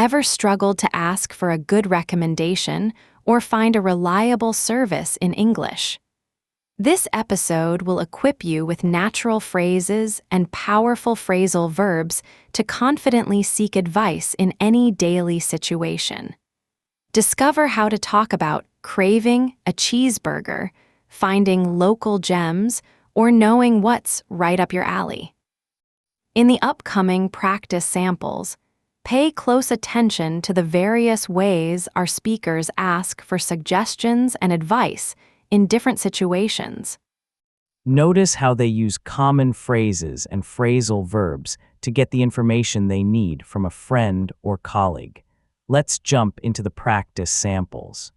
Ever struggled to ask for a good recommendation or find a reliable service in English? This episode will equip you with natural phrases and powerful phrasal verbs to confidently seek advice in any daily situation. Discover how to talk about craving a cheeseburger, finding local gems, or knowing what's right up your alley. In the upcoming practice samples, pay close attention to the various ways our speakers ask for suggestions and advice in different situations. Notice how they use common phrases and phrasal verbs to get the information they need from a friend or colleague. Let's jump into the practice samples.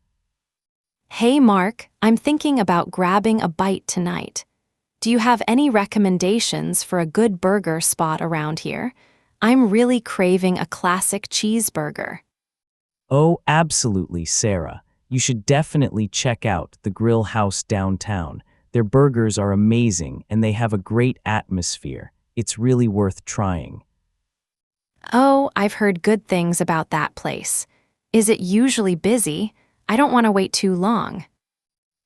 Hey Mark, I'm thinking about grabbing a bite tonight. Do you have any recommendations for a good burger spot around here? I'm really craving a classic cheeseburger. Oh, absolutely, Sarah. You should definitely check out the Grill House downtown. Their burgers are amazing and they have a great atmosphere. It's really worth trying. Oh, I've heard good things about that place. Is it usually busy? I don't want to wait too long.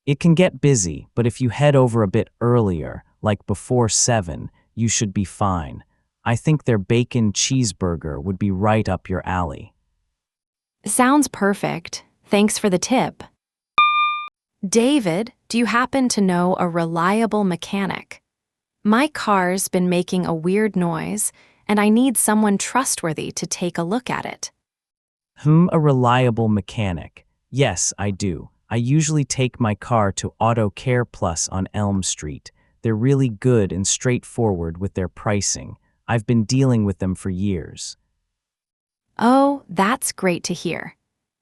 It can get busy, but if you head over a bit earlier, like before 7, you should be fine. I think their bacon cheeseburger would be right up your alley. Sounds perfect. Thanks for the tip. David, do you happen to know a reliable mechanic? My car's been making a weird noise, and I need someone trustworthy to take a look at it. A reliable mechanic. Yes, I do. I usually take my car to Auto Care Plus on Elm Street. They're really good and straightforward with their pricing. I've been dealing with them for years. Oh, that's great to hear.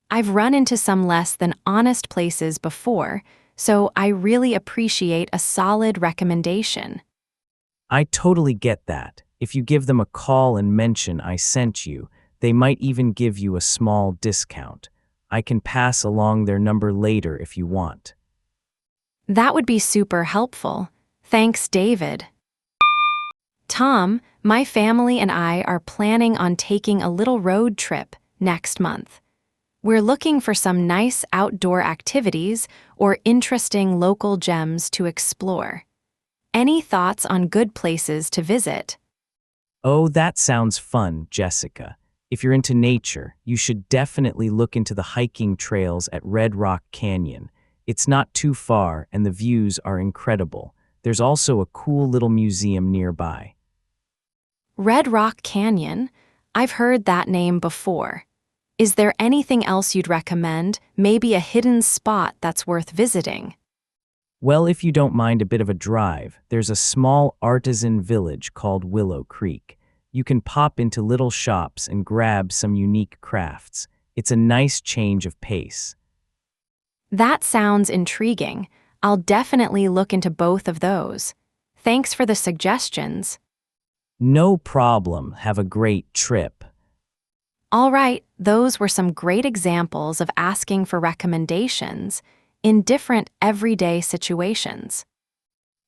I've run into some less than honest places before, so I really appreciate a solid recommendation. I totally get that. If you give them a call and mention I sent you, they might even give you a small discount. I can pass along their number later if you want. That would be super helpful. Thanks, David. Tom, my family and I are planning on taking a little road trip next month. We're looking for some nice outdoor activities or interesting local gems to explore. Any thoughts on good places to visit? Oh, that sounds fun, Jessica. If you're into nature, you should definitely look into the hiking trails at Red Rock Canyon. It's not too far and the views are incredible. There's also a cool little museum nearby. Red Rock Canyon? I've heard that name before. Is there anything else you'd recommend? Maybe a hidden spot that's worth visiting? Well, if you don't mind a bit of a drive, there's a small artisan village called Willow Creek. You can pop into little shops and grab some unique crafts. It's a nice change of pace. That sounds intriguing. I'll definitely look into both of those. Thanks for the suggestions. No problem. Have a great trip. All right, those were some great examples of asking for recommendations in different everyday situations.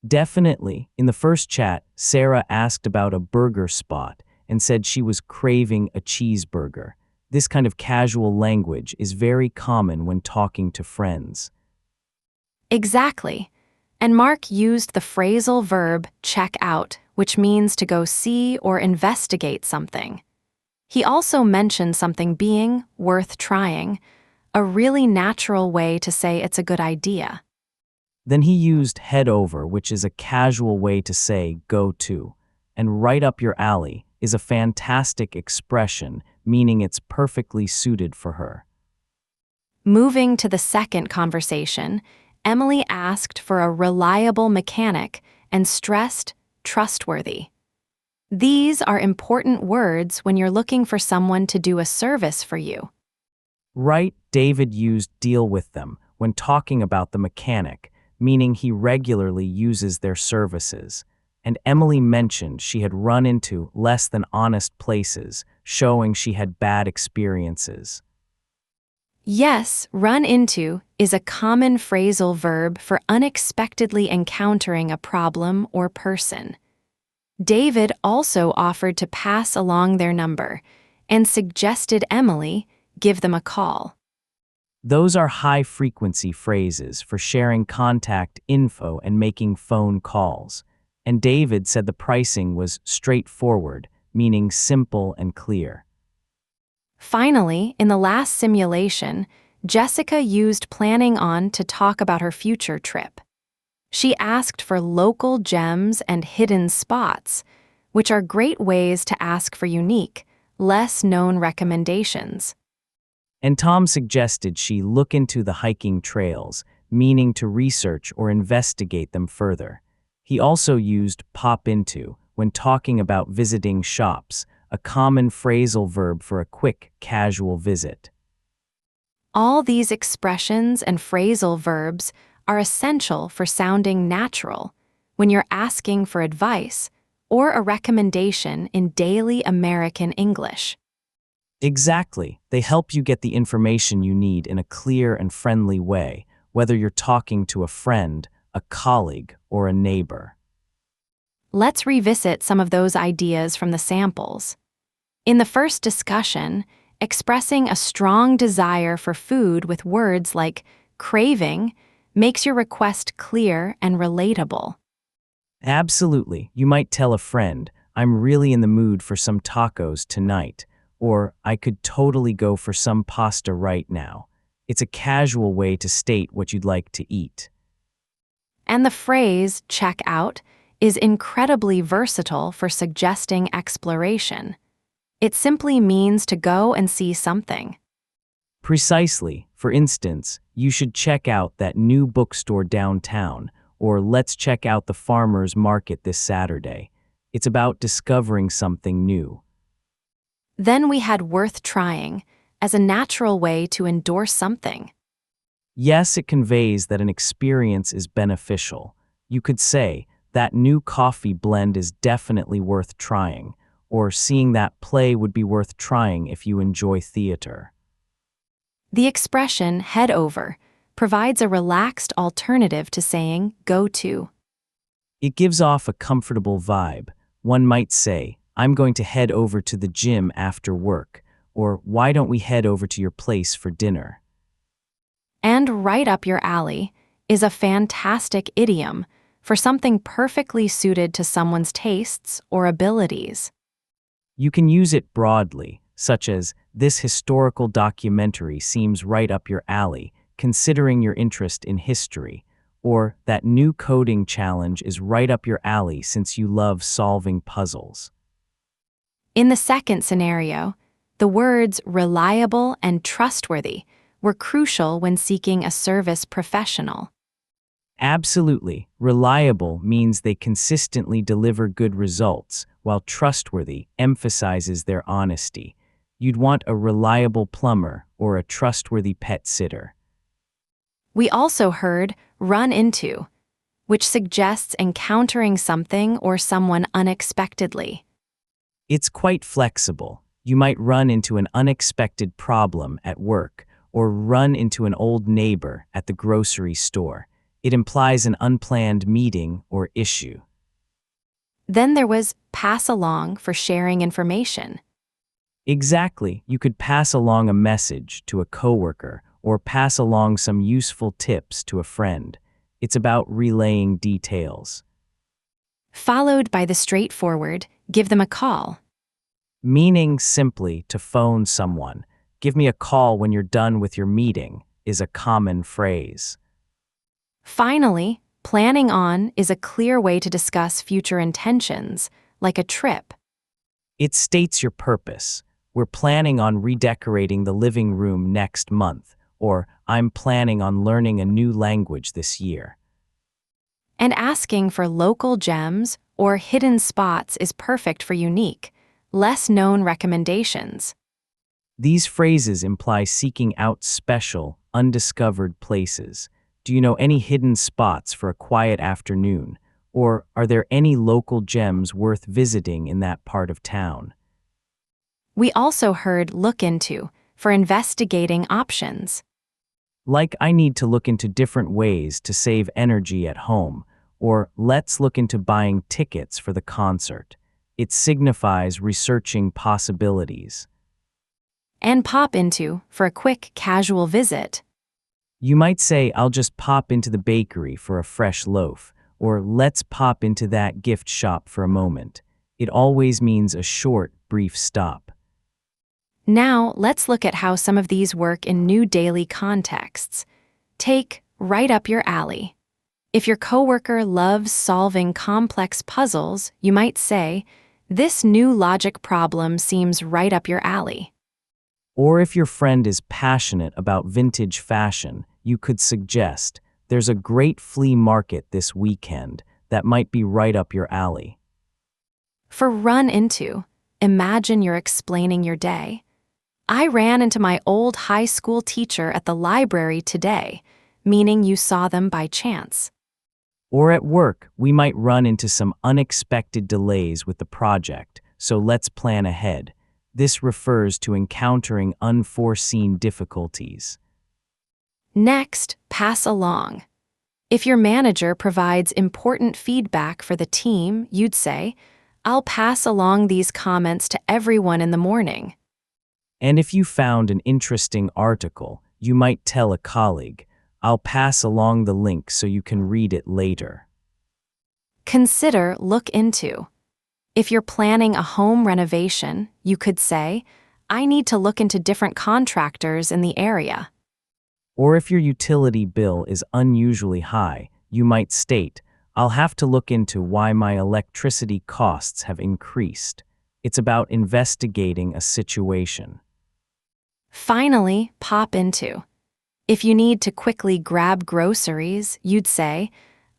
Definitely. In the first chat, Sarah asked about a burger spot and said she was craving a cheeseburger. This kind of casual language is very common when talking to friends. Exactly. And Mark used the phrasal verb check out, which means to go see or investigate something. He also mentioned something being worth trying, a really natural way to say it's a good idea. Then he used head over, which is a casual way to say go to, and right up your alley is a fantastic expression, meaning it's perfectly suited for her. Moving to the second conversation, Emily asked for a reliable mechanic and stressed trustworthy. These are important words when you're looking for someone to do a service for you. Right, David used deal with them when talking about the mechanic, meaning he regularly uses their services. And Emily mentioned she had run into less than honest places, showing she had bad experiences. Yes, run into is a common phrasal verb for unexpectedly encountering a problem or person. David also offered to pass along their number and suggested Emily give them a call. Those are high-frequency phrases for sharing contact info and making phone calls. And David said the pricing was straightforward, meaning simple and clear. Finally, in the last simulation, Jessica used planning on to talk about her future trip. She asked for local gems and hidden spots, which are great ways to ask for unique, less known recommendations. And Tom suggested she look into the hiking trails, meaning to research or investigate them further. He also used pop into when talking about visiting shops, a common phrasal verb for a quick, casual visit. All these expressions and phrasal verbs are essential for sounding natural when you're asking for advice or a recommendation in daily American English. Exactly. They help you get the information you need in a clear and friendly way, whether you're talking to a friend, a colleague, or a neighbor. Let's revisit some of those ideas from the samples. In the first discussion, expressing a strong desire for food with words like craving makes your request clear and relatable. Absolutely. You might tell a friend, I'm really in the mood for some tacos tonight, or I could totally go for some pasta right now. It's a casual way to state what you'd like to eat. And the phrase check out is incredibly versatile for suggesting exploration. It simply means to go and see something. Precisely. For instance, you should check out that new bookstore downtown, or let's check out the farmer's market this Saturday. It's about discovering something new. Then we had worth trying as a natural way to endorse something. Yes, it conveys that an experience is beneficial. You could say, that new coffee blend is definitely worth trying, or seeing that play would be worth trying if you enjoy theater. The expression head over provides a relaxed alternative to saying go to. It gives off a comfortable vibe. One might say, I'm going to head over to the gym after work, or why don't we head over to your place for dinner? And right up your alley is a fantastic idiom for something perfectly suited to someone's tastes or abilities. You can use it broadly, such as, this historical documentary seems right up your alley, considering your interest in history, or that new coding challenge is right up your alley since you love solving puzzles. In the second scenario, the words reliable and trustworthy were crucial when seeking a service professional. Absolutely. Reliable means they consistently deliver good results, while trustworthy emphasizes their honesty. You'd want a reliable plumber or a trustworthy pet sitter. We also heard run into, which suggests encountering something or someone unexpectedly. It's quite flexible. You might run into an unexpected problem at work or run into an old neighbor at the grocery store. It implies an unplanned meeting or issue. Then there was pass along for sharing information. Exactly. You could pass along a message to a coworker or pass along some useful tips to a friend. It's about relaying details. Followed by the straightforward, give them a call. Meaning simply to phone someone, give me a call when you're done with your meeting, is a common phrase. Finally, planning on is a clear way to discuss future intentions, like a trip. It states your purpose. We're planning on redecorating the living room next month, or I'm planning on learning a new language this year. And asking for local gems or hidden spots is perfect for unique, less known recommendations. These phrases imply seeking out special, undiscovered places. Do you know any hidden spots for a quiet afternoon? Or are there any local gems worth visiting in that part of town? We also heard look into for investigating options. Like, I need to look into different ways to save energy at home, or let's look into buying tickets for the concert. It signifies researching possibilities. and pop into for a quick, casual visit. You might say, I'll just pop into the bakery for a fresh loaf, or let's pop into that gift shop for a moment. It always means a short, brief stop. Now, let's look at how some of these work in new daily contexts. Take right up your alley. If your coworker loves solving complex puzzles, you might say, "This new logic problem seems right up your alley." Or if your friend is passionate about vintage fashion, you could suggest, there's a great flea market this weekend that might be right up your alley. For run into, imagine you're explaining your day. "I ran into my old high school teacher at the library today," meaning you saw them by chance. Or at work, we might run into some unexpected delays with the project, so let's plan ahead. This refers to encountering unforeseen difficulties. Next, pass along. If your manager provides important feedback for the team, you'd say, "I'll pass along these comments to everyone in the morning." And if you found an interesting article, you might tell a colleague, I'll pass along the link so you can read it later. Consider look into. If you're planning a home renovation, you could say, "I need to look into different contractors in the area." Or if your utility bill is unusually high, you might state, I'll have to look into why my electricity costs have increased. It's about investigating a situation. Finally, pop into. If you need to quickly grab groceries, you'd say,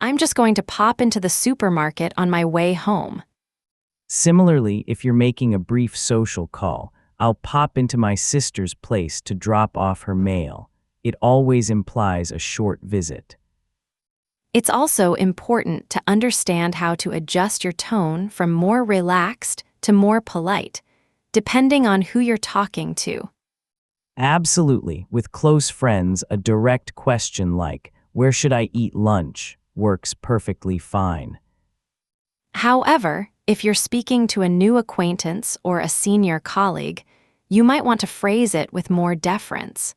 "I'm just going to pop into the supermarket on my way home." Similarly, if you're making a brief social call, I'll pop into my sister's place to drop off her mail. It always implies a short visit. It's also important to understand how to adjust your tone from more relaxed to more polite, depending on who you're talking to. Absolutely, with close friends, a direct question like, where should I eat lunch, works perfectly fine. However, if you're speaking to a new acquaintance or a senior colleague, you might want to phrase it with more deference.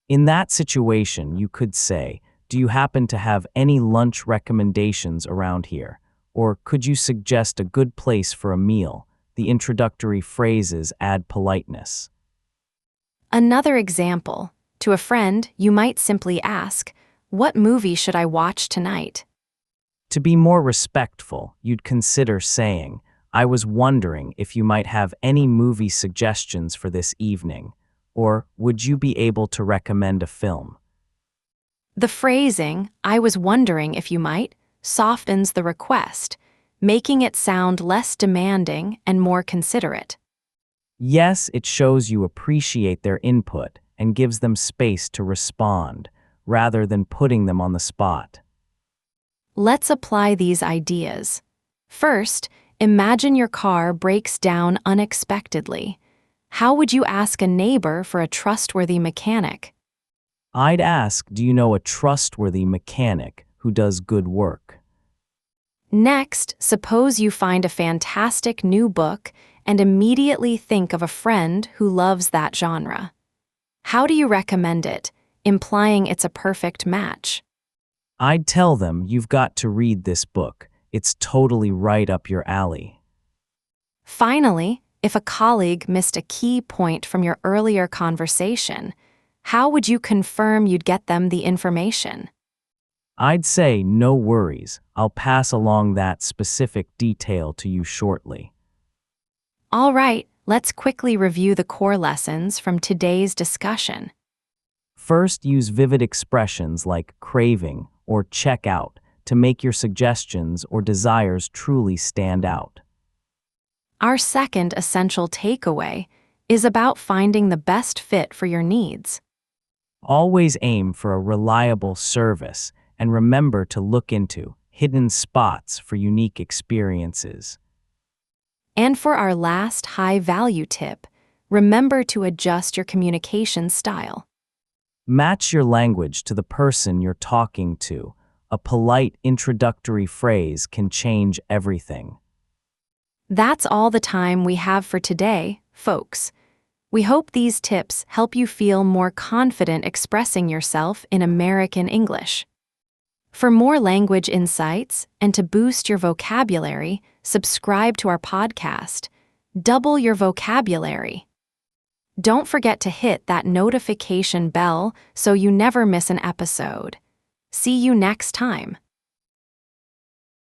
In that situation, you could say, do you happen to have any lunch recommendations around here? Or could you suggest a good place for a meal? The introductory phrases add politeness. Another example, to a friend, you might simply ask, "What movie should I watch tonight?" To be more respectful, you'd consider saying, I was wondering if you might have any movie suggestions for this evening, or would you be able to recommend a film? The phrasing, "I was wondering if you might," softens the request, making it sound less demanding and more considerate. Yes, it shows you appreciate their input and gives them space to respond, rather than putting them on the spot. Let's apply these ideas. First, imagine your car breaks down unexpectedly. How would you ask a neighbor for a trustworthy mechanic? I'd ask, do you know a trustworthy mechanic who does good work? Next, suppose you find a fantastic new book and immediately think of a friend who loves that genre. How do you recommend it, implying it's a perfect match? I'd tell them, you've got to read this book. It's totally right up your alley. Finally, if a colleague missed a key point from your earlier conversation, how would you confirm you'd get them the information? I'd say, no worries, I'll pass along that specific detail to you shortly. All right, let's quickly review the core lessons from today's discussion. First, use vivid expressions like craving or check out to make your suggestions or desires truly stand out. Our second essential takeaway is about finding the best fit for your needs. Always aim for a reliable service and remember to look into hidden spots for unique experiences. And for our last high-value tip, remember to adjust your communication style. Match your language to the person you're talking to. A polite introductory phrase can change everything. That's all the time we have for today, folks. We hope these tips help you feel more confident expressing yourself in American English. For more language insights and to boost your vocabulary, subscribe to our podcast. Double your vocabulary. Don't forget to hit that notification bell so you never miss an episode. See you next time.